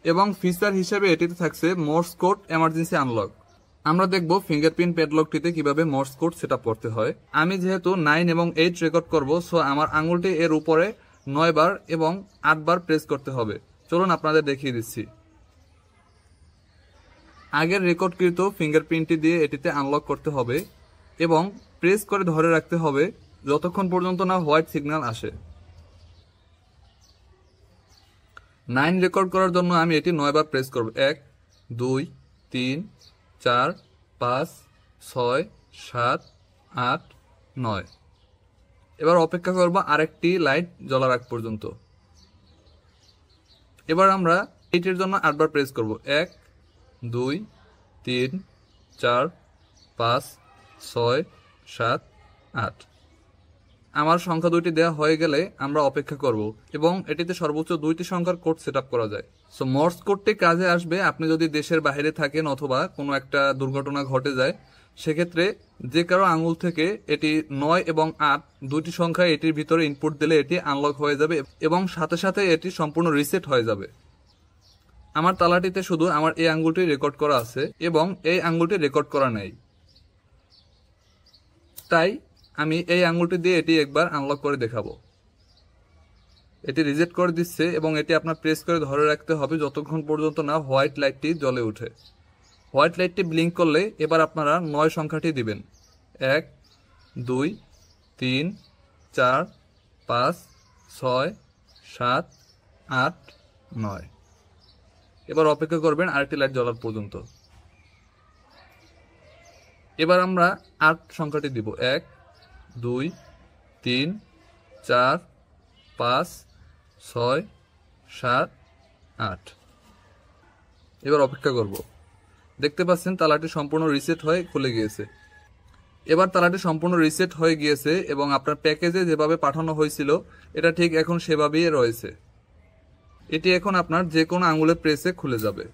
এবং ফিচার হিসেবে এটিতে থাকছে মোর্স কোড এমার্জেন্সি আনলক। আমরা দেখব ফিঙ্গারপ্রিন্ট প্যাডলকটিতে কিভাবে মোর্স কোড সেটআপ করতে হয়। আমি যেহেতু 9 এবং 8 রেকর্ড করব, সো আমার আঙুলটি এর উপরে 9 বার এবং 8 বার প্রেস করতে হবে। চলুন আপনাদের দেখিয়ে দিচ্ছি। আগের রেকর্ডকৃত ফিঙ্গারপ্রিন্টটি দিয়ে এটিতে আনলক করতে হবে এবং প্রেস করে ধরে রাখতে হবে যতক্ষণ পর্যন্ত না হোয়াইট সিগন্যাল আসে। 9 রেকর্ড করার জন্য আমি এটি 9 বার প্রেস করব। 1 2 3 4 5 6 7 8 9। এবার অপেক্ষা করব আরেকটি লাইট জ্বলার আগ পর্যন্ত। এবার আমরা এটির জন্য 8 বার প্রেস করব। 1 2 3 4 5 6 7 8। আমার সংখ্যা দুইটি দেওয়া হয়ে গেলে আমরা অপেক্ষা করব এবং এটিতে সর্বোচ্চ 2টি সংখ্যার কোড সেটআপ করা যায়। সো মোর্স কোডটি কাজে আসবে আপনি যদি দেশের বাইরে থাকেন অথবা কোনো একটা দুর্ঘটনা ঘটে যায়, সেক্ষেত্রে যে কারো আঙুল থেকে এটি 9 এবং 8 দুইটি সংখ্যা এটির ভিতরে ইনপুট দিলে এটি আনলক হয়ে যাবে এবং সাথে সাথে এটি সম্পূর্ণ রিসেট হয়ে যাবে। আমার তালাটিতে শুধু আমার এই আঙ্গুলটি রেকর্ড করা আছে এবং এই আঙ্গুলটি রেকর্ড করা নেই, তাই আমি এই আঙ্গুলটি দিয়ে এটি একবার আনলক করে দেখাবো। এটি রিজেক্ট করে দিচ্ছে এবং এটি আপনার প্রেস করে ধরে রাখতে হবে যতক্ষণ পর্যন্ত না হোয়াইট লাইটটি জ্বলে ওঠে। হোয়াইট লাইটটি ব্লিঙ্ক করলে এবার আপনারা 9 সংখ্যাটি দিবেন। 1 2 3 4 5 6 7 8 9। এবার অপেক্ষা করবেন আরেকটি লাইট জ্বলার পর্যন্ত। এবার আমরা 8 সংখ্যাটি দিব। 1 2 3 4 5 6 7 8। এবার অপেক্ষা করব। দেখতে পাচ্ছেন তালাটি সম্পূর্ণ রিসেট হয়ে খুলে গিয়েছে। এবার তালাটি সম্পূর্ণ রিসেট হয়ে গিয়েছে এবং আপনার প্যাকেজে যেভাবে পাঠানো হয়েছিল এটা ঠিক এখন সেভাবেই রয়েছে। এটি এখন আপনার যে কোনো আঙুলের প্রেসে খুলে যাবে।